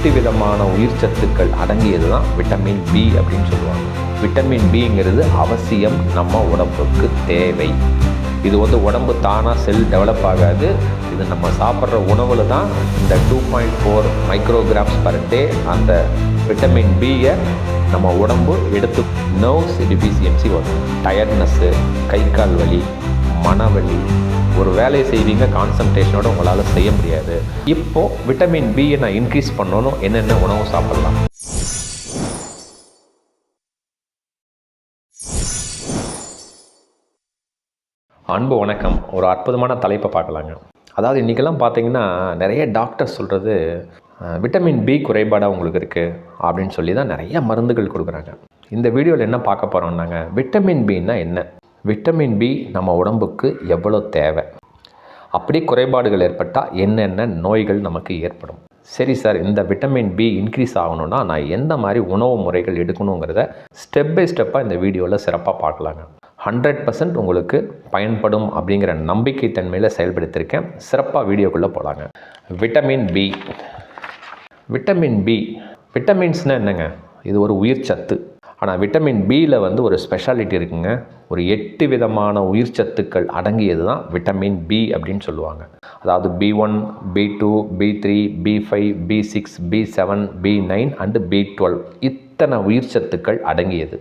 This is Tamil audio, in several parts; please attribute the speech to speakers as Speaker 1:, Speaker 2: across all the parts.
Speaker 1: 8 விதமான உயிர் சத்துக்கள் அடங்கியது தான் விட்டமின் பி அப்படின்னு சொல்லுவாங்க. விட்டமின் பிங்கிறது அவசியம், நம்ம உடம்புக்கு தேவை. இது உடம்பு தானாக செல் டெவலப் ஆகாது. இது நம்ம சாப்பிட்ற உணவில் தான் இந்த 2.4 மைக்ரோகிராம்ஸ் பர் டே அந்த விட்டமின் பியை நம்ம உடம்பு எடுத்து. நர்வ்ஸ் டிஃபிஷியன்சி வரும், டயர்ட்னஸ்ஸு, கை கால் வலி, மனவலி, ஒரு வேலையை செய்வீங்க கான்சன்ட்ரேஷனோட உங்களால் செய்ய முடியாது. இப்போது விட்டமின் பியை நான் இன்க்ரீஸ் பண்ணணும், என்னென்ன உணவு சாப்பிட்லாம்? அன்பு வணக்கம். ஒரு அற்புதமான தலைப்பை பார்க்கலாங்க. அதாவது இன்றைக்கெல்லாம் பார்த்தீங்கன்னா நிறைய டாக்டர் சொல்கிறது விட்டமின் பி குறைபாடாக உங்களுக்கு இருக்குது அப்படின்னு சொல்லி தான் நிறைய மருந்துகள் கொடுக்குறாங்க. இந்த வீடியோவில் என்ன பார்க்க போகிறோம்னாங்க, விட்டமின் பின்னா என்ன, விட்டமின் பி நம்ம உடம்புக்கு எவ்வளோ தேவை, அப்படி குறைபாடுகள் ஏற்பட்டால் என்னென்ன நோய்கள் நமக்கு ஏற்படும். சரி சார், இந்த விட்டமின் பி இன்க்ரீஸ் ஆகணும்னா நான் எந்த மாதிரி உணவு முறைகள் எடுக்கணுங்கிறத ஸ்டெப் பை ஸ்டெப்பாக இந்த வீடியோவில் சிறப்பாக பார்க்கலாங்க. 100% உங்களுக்கு பயன்படும் அப்படிங்கிற நம்பிக்கை தன்மையில் செயல்படுத்தியிருக்கேன். சிறப்பாக வீடியோக்குள்ளே போகலாங்க. Vitamin B. விட்டமின் பி, விட்டமின்ஸ்னால் என்னங்க? இது ஒரு உயிர் சத்து. ஆனால் விட்டமின் பியில் ஒரு ஸ்பெஷாலிட்டி இருக்குங்க. ஒரு 8 விதமான உயிர் சத்துக்கள் அடங்கியது தான் விட்டமின் பி அப்படின்னு சொல்லுவாங்க. அதாவது B1, B2, B3, B5, B6, B7, B9 and B12 இத்தனை உயிர் சத்துக்கள் அடங்கியது.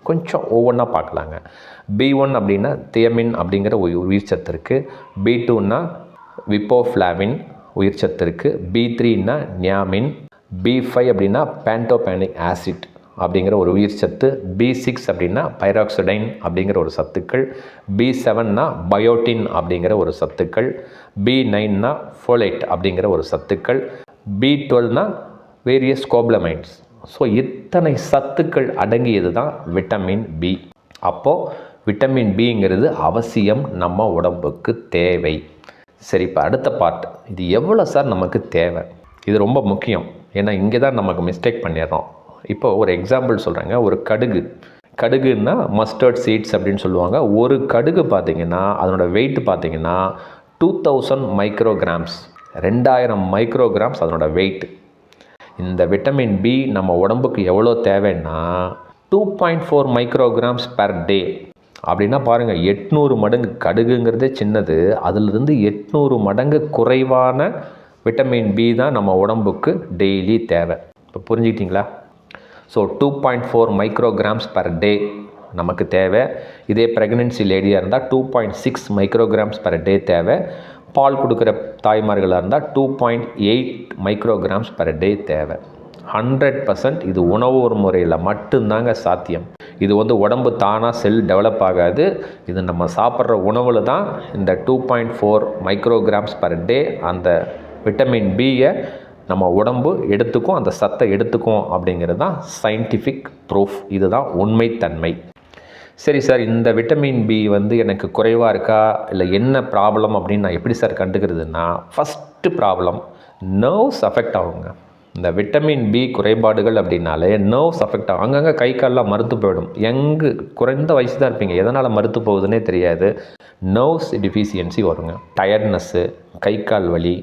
Speaker 1: கொஞ்சம் ஒவ்வொன்றா பார்க்கலாங்க. B1 அப்படின்னா தியமின் அப்படிங்கிற உயிர் சத்து இருக்குது. B2ன்னா விப்போஃப்ளாவின் உயிர் சத்து இருக்குது. B3ன்னா நியாமின். B5 அப்படின்னா பேண்டோபேனிக் ஆசிட் அப்படிங்கிற ஒரு உயிர் சத்து. B6 அப்படின்னா பைராக்சிடைன் அப்படிங்கிற ஒரு சத்துக்கள். B7னா பயோட்டின் அப்படிங்கிற ஒரு சத்துக்கள். B9னா ஃபோலேட் அப்படிங்கிற ஒரு சத்துக்கள். B12னா வேரியஸ் கோப்ளமைன்ஸ். ஸோ இத்தனை சத்துக்கள் அடங்கியது தான் விட்டமின் பி. அப்போது விட்டமின் பிங்கிறது அவசியம், நம்ம உடம்புக்கு தேவை. சரி, இப்போ அடுத்த பார்ட், இது எவ்வளோ சார் நமக்கு தேவை? இது ரொம்ப முக்கியம். ஏன்னா இங்கே தான் நமக்கு மிஸ்டேக் பண்ணிடுறோம். இப்போ ஒரு எக்ஸாம்பிள் சொல்கிறேங்க. ஒரு கடுகுன்னா மஸ்டர்ட் சீட்ஸ் அப்படின்னு சொல்லுவாங்க. ஒரு கடுகு பார்த்திங்கன்னா அதனோட வெயிட் பார்த்திங்கன்னா 2000 மைக்ரோகிராம்ஸ், 2000 மைக்ரோகிராம்ஸ் அதனோட வெயிட். இந்த விட்டமின் பி நம்ம உடம்புக்கு எவ்வளோ தேவைன்னா 2.4 மைக்ரோகிராம்ஸ் பர் டே. அப்படின்னா பாருங்கள், 800 மடங்கு. கடுகுங்கிறதே சின்னது, அதிலிருந்து 800 மடங்கு குறைவான விட்டமின் பி தான் நம்ம உடம்புக்கு டெய்லி தேவை. இப்போ புரிஞ்சுக்கிட்டிங்களா? ஸோ 2.4 மைக்ரோகிராம்ஸ் பர் டே நமக்கு தேவை. இதே ப்ரெக்னென்சி லேடியாக இருந்தால் 2.6 மைக்ரோகிராம்ஸ் பர் டே தேவை. பால் கொடுக்குற தாய்மார்களாக இருந்தால் 2.8 மைக்ரோகிராம்ஸ் பர் டே தேவை. 100% இது உணவு முறையில் மட்டும்தாங்க சாத்தியம். இது உடம்பு தானாக செல் டெவலப் ஆகாது. இது நம்ம சாப்பிட்ற உணவில் தான் இந்த 2.4 மைக்ரோகிராம்ஸ் பர் டே அந்த விட்டமின் பியை நம்ம உடம்பு எடுத்துக்கும், அந்த சத்தை எடுத்துக்கும் அப்படிங்கிறது தான் சயின்டிஃபிக் ப்ரூஃப். இதுதான் உண்மைத்தன்மை. சரி சார், இந்த விட்டமின் பி எனக்கு குறைவாக இருக்கா, இல்லை என்ன ப்ராப்ளம் அப்படின்னு நான் எப்படி சார் கண்டுக்கிறதுனா, ஃபஸ்ட்டு ப்ராப்ளம் நர்வ்ஸ் அஃபெக்ட் ஆகுங்க. இந்த விட்டமின் பி குறைபாடுகள் அப்படின்னாலே நர்வ்ஸ் அஃபெக்ட் ஆகும். அங்கங்கே கை கால்லாம் மறுத்து போயிடும். குறைந்த வயசு தான் இருப்பீங்க, எதனால் மறுத்து போகுதுன்னே தெரியாது. நர்வ்ஸ் டிஃபிஷியன்சி வருங்க. டயர்ட்னஸ்ஸு, கை கால் வலி,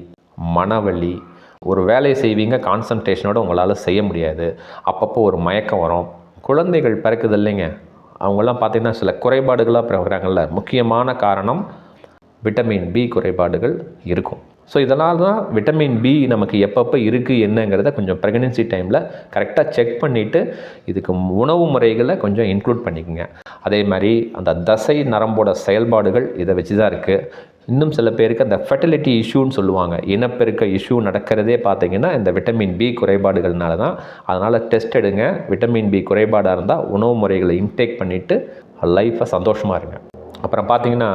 Speaker 1: மனவலி, ஒரு வேலையை செய்வீங்க கான்சன்ட்ரேஷனோட உங்களால் செய்ய முடியாது. அப்பப்போ ஒரு மயக்கம் வரும். குழந்தைகள் பிறக்குது இல்லைங்க, அவங்களாம் பார்த்திங்கன்னா சில குறைபாடுகளாக பிறகுறாங்கல்ல, முக்கியமான காரணம் விட்டமின் பி குறைபாடுகள் இருக்கும். ஸோ இதனால் தான் விட்டமின் பி நமக்கு எப்பப்போ இருக்குது என்னங்கிறத கொஞ்சம் ப்ரெக்னென்சி டைமில் கரெக்டாக செக் பண்ணிவிட்டு இதுக்கு உணவு முறைகளை கொஞ்சம் இன்க்ளூட் பண்ணிக்கோங்க. அதே மாதிரி அந்த தசை நரம்போட செயல்பாடுகள் இதை வச்சு தான் இருக்குது. இன்னும் சில பேருக்கு அந்த ஃபெர்டிலிட்டி இஷ்யூன்னு சொல்லுவாங்க, இனப்பெருக்க இஷ்யூ நடக்கிறதே பார்த்திங்கன்னா இந்த விட்டமின் பி குறைபாடுகள்னால தான். அதனால் டெஸ்ட் எடுங்க. விட்டமின் பி குறைபாடாக இருந்தால் உணவு முறைகளை இன்டேக் பண்ணிவிட்டு லைஃப்பை சந்தோஷமாக இருங்க. அப்புறம் பார்த்திங்கன்னா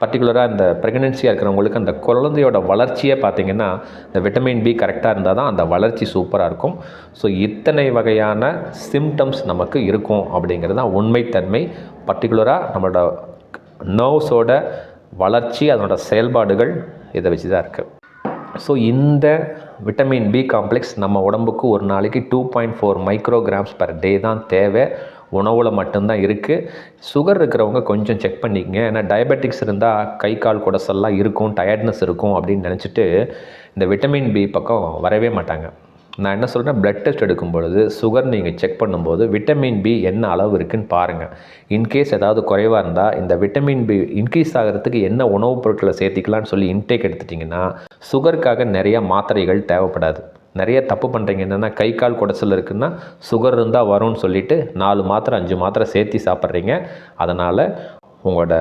Speaker 1: பர்டிகுலராக இந்த ப்ரெக்னென்சியாக இருக்கிறவங்களுக்கு அந்த குழந்தையோட வளர்ச்சியே பார்த்திங்கன்னா இந்த விட்டமின் பி கரெக்டாக இருந்தால் தான் அந்த வளர்ச்சி சூப்பராக இருக்கும். ஸோ இத்தனை வகையான சிம்டம்ஸ் நமக்கு இருக்கும் அப்படிங்கிறது தான் உண்மைத்தன்மை. பர்டிகுலராக நம்மளோட நர்வ்ஸோட வளர்ச்சி, அதனோட செயல்பாடுகள் இதை வச்சு தான் இருக்குது. ஸோ இந்த விட்டமின் பி காம்ப்ளெக்ஸ் நம்ம உடம்புக்கு ஒரு நாளைக்கு 2.4 மைக்ரோகிராம்ஸ் பர் டே தான் தேவை. உணவில் மட்டும்தான் இருக்குது. சுகர் இருக்கிறவங்க கொஞ்சம் செக் பண்ணிக்கங்க. ஏன்னா டயபெட்டிக்ஸ் இருந்தால் கை கால் குடசல்லாம் இருக்கும், டயர்ட்னஸ் இருக்கும் அப்படின்னு நினச்சிட்டு இந்த விட்டமின் பி பக்கம் வரவே மாட்டாங்க. நான் என்ன சொல்கிறேன், பிளட் டெஸ்ட் எடுக்கும் பொழுது சுகர் நீங்கள் செக் பண்ணும்போது விட்டமின் பி என்ன அளவு இருக்குதுன்னு பாருங்கள். இன்கேஸ் ஏதாவது குறைவாக இருந்தால் இந்த விட்டமின் பி இன்க்ரீஸ் ஆகிறதுக்கு என்ன உணவுப் பொருட்களை சேர்த்திக்கலான்னு சொல்லி இன்டேக் எடுத்துட்டிங்கன்னா சுகருக்காக நிறையா மாத்திரைகள் தேவைப்படாது. நிறைய தப்பு பண்ணுறீங்க. என்னென்னா கை கால் குடைச்சல் இருக்குன்னா சுகர் இருந்தால் வரும்னு சொல்லிவிட்டு 4 மாத்திரை 5 மாத்திரை சேர்த்தி சாப்பிட்றீங்க. அதனால் உங்களோட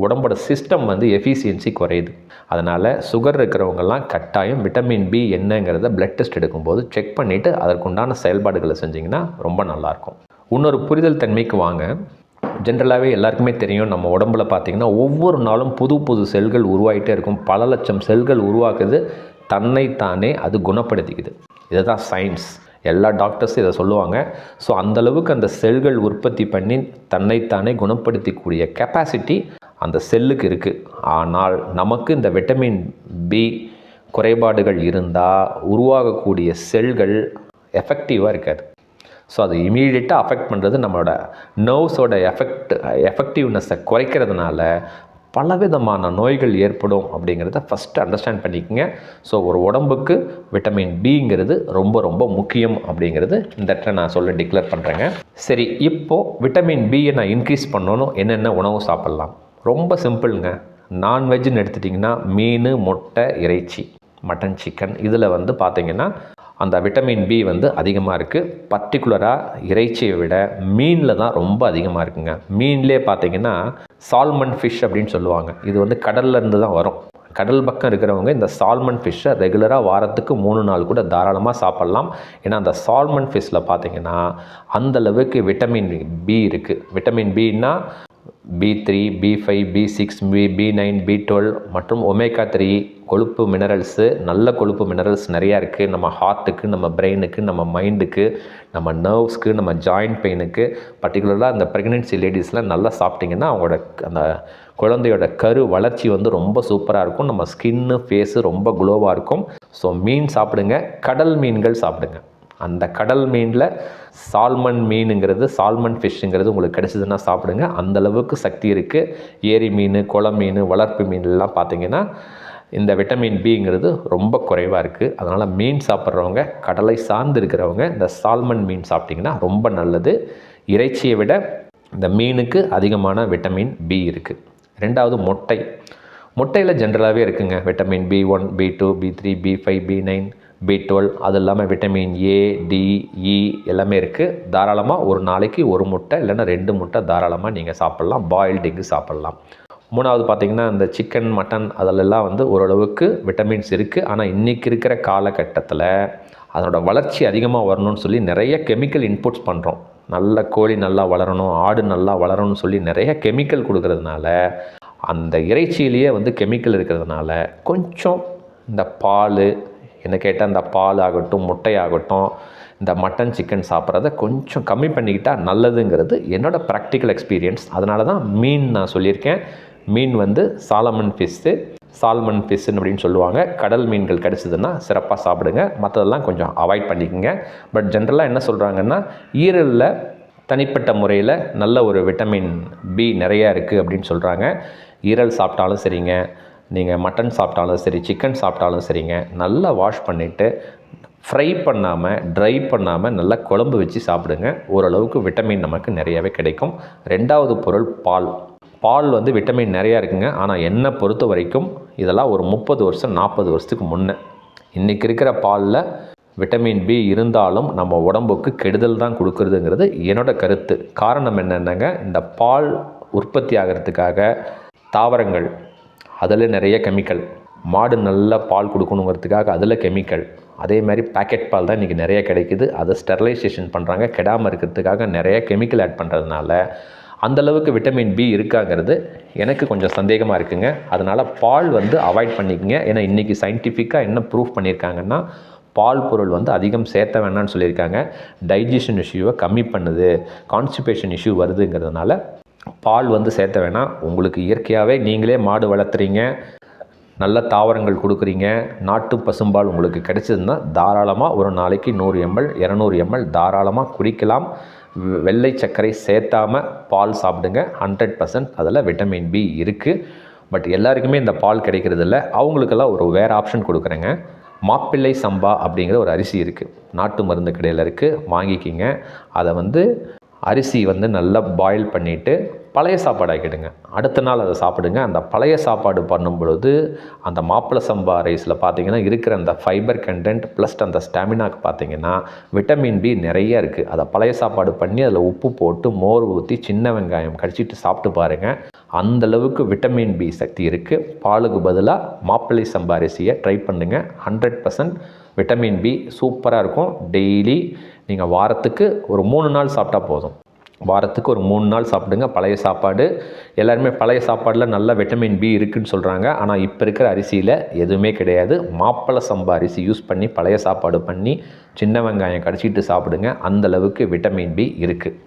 Speaker 1: உடம்போட சிஸ்டம் வந்து எஃபிஷியன்சி குறையுது. அதனால் சுகர் இருக்கிறவங்கெல்லாம் கட்டாயம் விட்டமின் பி என்னங்கிறத பிளட் டெஸ்ட் எடுக்கும்போது செக் பண்ணிவிட்டு அதற்குண்டான செயல்பாடுகளை செஞ்சிங்கன்னா ரொம்ப நல்லாயிருக்கும். இன்னொரு புரிதல் தன்மைக்கு வாங்க. ஜென்ரலாகவே எல்லாருக்குமே தெரியும், நம்ம உடம்புல பார்த்திங்கன்னா ஒவ்வொரு நாளும் புது புது செல்கள் உருவாகிட்டே இருக்கும். பல லட்சம் செல்கள் உருவாக்குது, தன்னைத்தானே அது குணப்படுத்திக்குது. இதுதான் சயின்ஸ். எல்லா டாக்டர்ஸும் இதை சொல்லுவாங்க. ஸோ அந்தளவுக்கு அந்த செல்கள் உற்பத்தி பண்ணி தன்னைத்தானே குணப்படுத்திக்கூடிய கெப்பாசிட்டி அந்த செல்லுக்கு இருக்குது. ஆனால் நமக்கு இந்த விட்டமின் பி குறைபாடுகள் இருந்தால் உருவாகக்கூடிய செல்கள் எஃபெக்டிவாக இருக்காது. ஸோ அது இமீடியட்டாக அஃபெக்ட் பண்ணுறது நம்மளோட நர்வ்ஸோட எஃபெக்டிவ்னஸை குறைக்கிறதுனால பலவிதமான நோய்கள் ஏற்படும் அப்படிங்கிறத ஃபஸ்ட்டு அண்டர்ஸ்டாண்ட் பண்ணிக்கோங்க. ஸோ ஒரு உடம்புக்கு விட்டமின் பிங்கிறது ரொம்ப ரொம்ப முக்கியம் அப்படிங்கிறது இந்த இடத்துல நான் சொல்ல டிக்ளேர் பண்ணுறேங்க. சரி, இப்போது விட்டமின் பியை நான் இன்க்ரீஸ் பண்ணணும், என்னென்ன உணவு சாப்பிட்லாம்? ரொம்ப சிம்பிளுங்க. நான்வெஜ்ஜுன்னு எடுத்துட்டிங்கன்னா மீன், முட்டை, இறைச்சி, மட்டன், சிக்கன், இதில் வந்து பார்த்திங்கன்னா அந்த விட்டமின் பி வந்து அதிகமாக இருக்குது. பர்டிகுலராக இறைச்சியை விட மீனில் தான் ரொம்ப அதிகமாக இருக்குங்க. மீன்லேயே பார்த்திங்கன்னா சால்மன் ஃபிஷ் அப்படின்னு சொல்லுவாங்க. இது வந்து கடல்லேருந்து தான் வரும். கடல் பக்கம் இருக்கிறவங்க இந்த சால்மன் ஃபிஷ்ஷை ரெகுலராக வாரத்துக்கு 3 நாள் கூட தாராளமாக சாப்பிட்லாம். ஏன்னா அந்த சால்மன் ஃபிஷ்ஷில் பார்த்திங்கன்னா அந்தளவுக்கு விட்டமின் பி இருக்குது. விட்டமின் பின்னா B3, B5, B6, B9, B12 மற்றும் ஒமேகா 3 கொழுப்பு மினரல்ஸு, நல்ல கொழுப்பு மினரல்ஸ் நிறையா இருக்குது. நம்ம ஹார்ட்டுக்கு, நம்ம பிரெயினுக்கு, நம்ம மைண்டுக்கு, நம்ம நர்வ்ஸ்க்கு, நம்ம ஜாயிண்ட் பெயினுக்கு, பர்டிகுலராக அந்த ப்ரெக்னென்சி லேடிஸ்லாம் நல்லா சாப்பிட்டிங்கன்னா அவங்களோட அந்த குழந்தையோட கரு வளர்ச்சி வந்து ரொம்ப சூப்பராக இருக்கும். நம்ம ஸ்கின்னு, ஃபேஸு ரொம்ப க்ளோவாக இருக்கும். ஸோ மீன் சாப்பிடுங்க, கடல் மீன்கள் சாப்பிடுங்க. அந்த கடல் மீனில் சால்மன் மீனுங்கிறது, சால்மன் ஃபிஷ்ஷுங்கிறது உங்களுக்கு கிடைச்சதுன்னா சாப்பிடுங்க. அந்தளவுக்கு சக்தி இருக்குது. ஏரி மீன், குளம் மீன், வளர்ப்பு மீன்லாம் பார்த்திங்கன்னா இந்த விட்டமின் பிங்கிறது ரொம்ப குறைவாக இருக்குது. அதனால் மீன் சாப்பிட்றவங்க, கடலை சார்ந்து இருக்கிறவங்க இந்த சால்மன் மீன் சாப்பிட்டிங்கன்னா ரொம்ப நல்லது. இறைச்சியை விட இந்த மீனுக்கு அதிகமான விட்டமின் பி இருக்குது. ரெண்டாவது முட்டை. முட்டையில் ஜென்ரலாகவே இருக்குங்க vitamin B1, B2, B3, B5, B9, B12, அது இல்லாமல் விட்டமின் ஏ, டி, இ எல்லாமே இருக்குது. தாராளமாக ஒரு நாளைக்கு 1 முட்டை இல்லைன்னா 2 முட்டை தாராளமாக நீங்கள் சாப்பிட்லாம். பாயில்டு எக்கு சாப்பிட்லாம். மூணாவது பார்த்திங்கன்னா இந்த சிக்கன், மட்டன் அதிலெல்லாம் வந்து ஓரளவுக்கு விட்டமின்ஸ் இருக்குது. ஆனால் இன்றைக்கி இருக்கிற காலகட்டத்தில் அதனோட வளர்ச்சி அதிகமாக வரணும்னு சொல்லி நிறைய கெமிக்கல் இன்புட்ஸ் பண்ணுறோம். நல்ல கோழி நல்லா வளரணும், ஆடு நல்லா வளரணும்னு சொல்லி நிறைய கெமிக்கல் கொடுக்கறதுனால அந்த இறைச்சியிலேயே வந்து கெமிக்கல் இருக்கிறதுனால கொஞ்சம் இந்த பால், என்ன கேட்டால் இந்த பால் ஆகட்டும், முட்டை ஆகட்டும், இந்த மட்டன், சிக்கன் சாப்பிட்றத கொஞ்சம் கம்மி பண்ணிக்கிட்டால் நல்லதுங்கிறது என்னோடய ப்ராக்டிக்கல் எக்ஸ்பீரியன்ஸ். அதனால தான் மீன் நான் சொல்லியிருக்கேன். மீன் வந்து சால்மன் ஃபிஷ்ஷுன்னு அப்படின்னு சொல்லுவாங்க. கடல் மீன்கள் கிடச்சிதுன்னா சிறப்பாக சாப்பிடுங்க. மற்றதெல்லாம் கொஞ்சம் அவாய்ட் பண்ணிக்கோங்க. பட் ஜென்ரலாக என்ன சொல்கிறாங்கன்னா ஈரலில் தனிப்பட்ட முறையில் நல்ல ஒரு விட்டமின் பி நிறையா இருக்குது அப்படின்னு சொல்கிறாங்க. ஈரல் சாப்பிட்டாலும் சரிங்க, நீங்கள் மட்டன் சாப்பிட்டாலும் சரி, சிக்கன் சாப்பிட்டாலும் சரிங்க, நல்லா வாஷ் பண்ணிவிட்டு ஃப்ரை பண்ணாமல், ட்ரை பண்ணாமல் நல்லா குழம்பு வச்சு சாப்பிடுங்க. ஓரளவுக்கு விட்டமின் நமக்கு நிறையாவே கிடைக்கும். ரெண்டாவது பொருள் பால் வந்து விட்டமின் நிறையா இருக்குங்க. ஆனால் என்னை பொறுத்த வரைக்கும் இதெல்லாம் ஒரு 30 வருஷம் 40 வருஷத்துக்கு முன்னே. இன்றைக்கி இருக்கிற பாலில் விட்டமின் பி இருந்தாலும் நம்ம உடம்புக்கு கெடுதல் தான் கொடுக்குறதுங்கிறது என்னோட கருத்து. காரணம் என்னென்னங்க, இந்த பால் உற்பத்தி ஆகிறதுக்காக தாவரங்கள், அதில் நிறைய கெமிக்கல், மாடு நல்லா பால் கொடுக்கணுங்கிறதுக்காக அதில் கெமிக்கல், அதே மாதிரி பேக்கெட் பால் தான் இன்றைக்கி நிறைய கிடைக்குது. அதை ஸ்டெர்லைசேஷன் பண்ணுறாங்க. கெடாமல் இருக்கிறதுக்காக நிறைய கெமிக்கல் ஆட் பண்ணுறதுனால அந்தளவுக்கு விட்டமின் பி இருக்காங்கிறது எனக்கு கொஞ்சம் சந்தேகமாக இருக்குங்க. அதனால் பால் வந்து அவாய்ட் பண்ணிக்கங்க. ஏன்னா இன்றைக்கி சயின்டிஃபிக்காக என்ன ப்ரூஃப் பண்ணியிருக்காங்கன்னா பால் பொருள் வந்து அதிகம் சேர்த்த வேணான்னு சொல்லியிருக்காங்க. டைஜஷன் இஷ்யூவை கம்மி பண்ணுது, கான்ஸ்டிபேஷன் இஷ்யூ வருதுங்கிறதுனால பால் வந்து சேர்த்த வேணாம். உங்களுக்கு இயற்கையாகவே நீங்களே மாடு வளர்த்துறீங்க, நல்ல தாவரங்கள் கொடுக்குறீங்க, நாட்டு பசும்பால் உங்களுக்கு கிடைச்சதுன்னா தாராளமாக ஒரு நாளைக்கு 100 ml 200 ml தாராளமாக குடிக்கலாம். வெள்ளை சர்க்கரை சேர்த்தாமல் பால் சாப்பிடுங்க. 100% அதில் விட்டமின் பி இருக்குது. பட் எல்லாருக்குமே இந்த பால் கிடைக்கிறது இல்லை. அவங்களுக்கெல்லாம் ஒரு வேறு ஆப்ஷன் கொடுக்குறேங்க. மாப்பிள்ளை சம்பா அப்படிங்கிற ஒரு அரிசி இருக்குது, நாட்டு மருந்து கடையில் இருக்குது, வாங்கிக்கிங்க. அதை அரிசி நல்லா பாயில் பண்ணிவிட்டு பழைய சாப்பாடு ஆக்கிடுங்க. அடுத்த நாள் அதை சாப்பிடுங்க. அந்த பழைய சாப்பாடு பண்ணும் பொழுது அந்த மாப்பிள்ளை சம்பா ரைஸில் பார்த்தீங்கன்னா இருக்கிற அந்த ஃபைபர் கண்டென்ட் ப்ளஸ் அந்த ஸ்டாமினாக்கு பார்த்தீங்கன்னா விட்டமின் பி நிறைய இருக்குது. அதை பழைய சாப்பாடு பண்ணி அதில் உப்பு போட்டு மோர் ஊற்றி சின்ன வெங்காயம் கடிச்சிட்டு சாப்பிட்டு பாருங்கள். அந்தளவுக்கு விட்டமின் பி சக்தி இருக்குது. பாலுக்கு பதிலாக மாப்பிள்ளை சம்பா அரிசியை ட்ரை பண்ணுங்கள். 100% விட்டமின் பி சூப்பராக இருக்கும். டெய்லி நீங்கள் வாரத்துக்கு ஒரு 3 நாள் சாப்பிட்டா போதும். வாரத்துக்கு ஒரு 3 நாள் சாப்பிடுங்க பழைய சாப்பாடு. எல்லாருமே பழைய சாப்பாடில் நல்ல விட்டமின் பி இருக்குதுன்னு சொல்கிறாங்க. ஆனால் இப்போ இருக்கிற அரிசியில் எதுவுமே கிடையாது. மாப்பிள்ளை சம்பா அரிசி யூஸ் பண்ணி பழைய சாப்பாடு பண்ணி சின்ன வெங்காயம் கடிச்சிட்டு சாப்பிடுங்க. அந்தளவுக்கு விட்டமின் பி இருக்குது.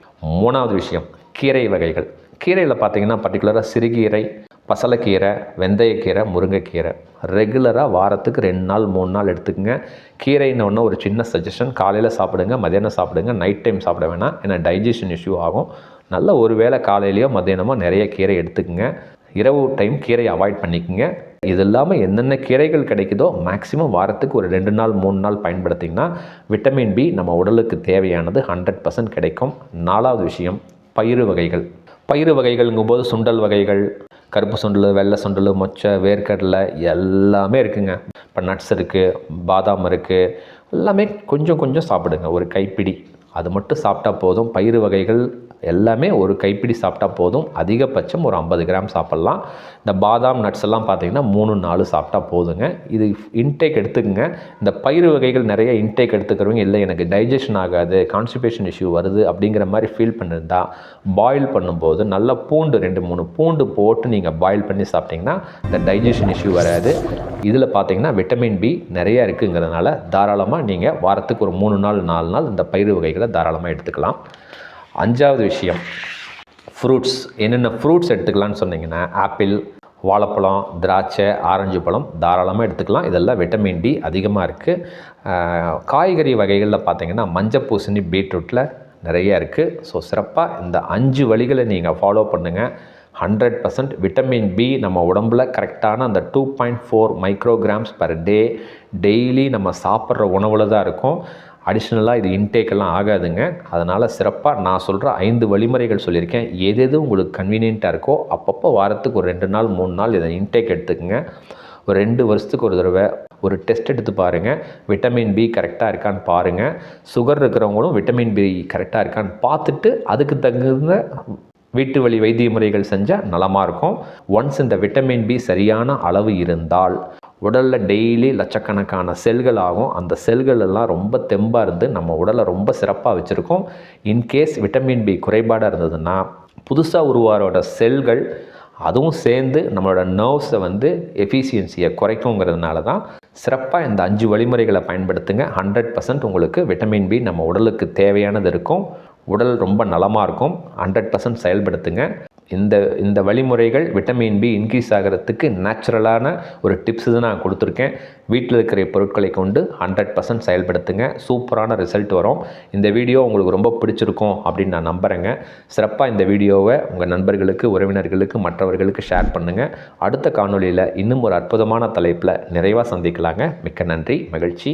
Speaker 1: 3வது விஷயம், கீரை வகைகள். கீரையில் பார்த்தீங்கன்னா பர்டிகுலராக சிறுகீரை, பசலைக்கீரை, வெந்தயக்கீரை, முருங்கைக்கீரை ரெகுலராக வாரத்துக்கு 2 நாள் 3 நாள் எடுத்துக்கங்க. கீரைன்னு ஒரு சின்ன சஜஷன், காலையில் சாப்பிடுங்க, மதியானம் சாப்பிடுங்க, நைட் டைம் சாப்பிட வேணாம். ஏன்னா டைஜஷன் இஷ்யூ ஆகும். நல்ல ஒரு வேளை காலையிலையோ மதியானமோ நிறைய கீரை எடுத்துக்கங்க. இரவு டைம் கீரை அவாய்ட் பண்ணிக்கோங்க. இது இல்லாமல் என்னென்ன கீரைகள் கிடைக்குதோ மேக்ஸிமம் வாரத்துக்கு ஒரு 2 நாள் 3 நாள் பயன்படுத்திங்கன்னா விட்டமின் பி நம்ம உடலுக்கு தேவையானது 100% கிடைக்கும். 4வது விஷயம், பயிறு வகைகள். பயிறு வகைகள்ங்கும்போது சுண்டல் வகைகள், கருப்பு சுண்டல், வெள்ளை சுண்டல், மொச்சை, வேர்க்கடலை எல்லாமே இருக்குங்க. இப்போ நட்ஸ் இருக்குது, பாதாம் இருக்குது, எல்லாமே கொஞ்சம் கொஞ்சம் சாப்பிடுங்க. ஒரு கைப்பிடி அது மட்டும் சாப்பிட்டா போதும். பயிறு வகைகள் எல்லாமே ஒரு கைப்பிடி சாப்பிட்டா போதும். அதிகபட்சம் ஒரு 50 கிராம் சாப்பிட்லாம். இந்த பாதாம் நட்ஸ் எல்லாம் பார்த்திங்கன்னா 3-4 சாப்பிட்டா போதுங்க. இது இன்டேக் எடுத்துக்கங்க. இந்த பயிறு வகைகள் நிறைய இன்டேக் எடுத்துக்கிறவங்க இல்லை எனக்கு டைஜஷன் ஆகாது, கான்ஸ்டிபேஷன் இஷ்யூ வருது அப்படிங்கிற மாதிரி ஃபீல் பண்ணியிருந்தா பாயில் பண்ணும்போது நல்லா பூண்டு 2-3 பூண்டு போட்டு நீங்கள் பாயில் பண்ணி சாப்பிட்டிங்கன்னா இந்த டைஜஷன் இஷ்யூ வராது. இதில் பார்த்தீங்கன்னா விட்டமின் பி நிறைய இருக்குங்கிறதுனால தாராளமாக நீங்கள் வாரத்துக்கு ஒரு 3 நாள் 4 நாள் இந்த பயிறு வகைகளை தாராளமாக எடுத்துக்கலாம். 5வது விஷயம், ஃப்ரூட்ஸ். என்னென்ன ஃப்ரூட்ஸ் எடுத்துக்கலான்னு சொன்னீங்கன்னா ஆப்பிள், வாழைப்பழம், திராட்சை, ஆரஞ்சு பழம் தாராளமாக எடுத்துக்கலாம். இதெல்லாம் விட்டமின் டி அதிகமாக இருக்குது. காய்கறி வகைகளில் பார்த்தீங்கன்னா மஞ்சள் பூசணி, பீட்ரூட்டில் நிறைய இருக்குது. ஸோ சிறப்பாக இந்த 5 வழிகளை நீங்கள் ஃபாலோ பண்ணுங்கள். 100% விட்டமின் பி நம்ம உடம்பில் கரெக்டான அந்த 2.4 மைக்ரோகிராம்ஸ் பர் டே டெய்லி நம்ம சாப்பிட்ற உணவில் தான் இருக்கும். அடிஷ்னலாக இது இன்டேக்கெல்லாம் ஆகாதுங்க. அதனால் சிறப்பாக நான் சொல்கிற 5 வழிமுறைகள் சொல்லியிருக்கேன். எது உங்களுக்கு கன்வீனியண்ட்டாக இருக்கோ அப்பப்போ வாரத்துக்கு ஒரு 2 நாள் 3 நாள் இதை இன்டேக் எடுத்துக்கங்க. ஒரு 2 வருஷத்துக்கு ஒரு தடவை ஒரு டெஸ்ட் எடுத்து பாருங்கள். விட்டமின் பி கரெக்டாக இருக்கான்னு பாருங்கள். சுகர் இருக்கிறவங்களும் விட்டமின் பி கரெக்டாக இருக்கான்னு பார்த்துட்டு அதுக்கு தகுந்த வீட்டு வழி வைத்திய முறைகள் செஞ்சால் நலமாக இருக்கும். ஒன்ஸ் இந்த விட்டமின் பி சரியான அளவு இருந்தால் உடலில் டெய்லி லட்சக்கணக்கான செல்கள் ஆகும். அந்த செல்கள் எல்லாம் ரொம்ப தெம்பாக இருந்து நம்ம உடலை ரொம்ப சிறப்பாக வச்சுருக்கோம். இன்கேஸ் விட்டமின் பி குறைபாடாக இருந்ததுன்னா புதுசாக உருவாரோட செல்கள் அதுவும் சேர்ந்து நம்மளோட நர்வ்ஸை எஃபிஷியன்சியை குறைக்குங்கிறதுனால தான் சிறப்பாக இந்த 5 வழிமுறைகளை பயன்படுத்துங்க. 100% உங்களுக்கு விட்டமின் பி நம்ம உடலுக்கு தேவையானது இருக்கும். உடல் ரொம்ப நலமாக இருக்கும். 100% செயல்படுத்துங்க. இந்த வழிமுறைகள் விட்டமின் பி இன்க்ரீஸ் ஆகிறதுக்கு நேச்சுரலான ஒரு டிப்ஸ் தான் நான் கொடுத்துருக்கேன். வீட்டில் இருக்கிற பொருட்களை கொண்டு 100% செயல்படுத்துங்க. சூப்பரான ரிசல்ட் வரும். இந்த வீடியோ உங்களுக்கு ரொம்ப பிடிச்சிருக்கும் அப்படின்னு நான் நம்புகிறேங்க. சிறப்பாக இந்த வீடியோவை உங்கள் நண்பர்களுக்கு, உறவினர்களுக்கு, மற்றவர்களுக்கு ஷேர் பண்ணுங்கள். அடுத்த காணொலியில் இன்னும் ஒரு அற்புதமான தலைப்பில் நிறைவாக சந்திக்கலாங்க. மிக்க நன்றி, மகிழ்ச்சி.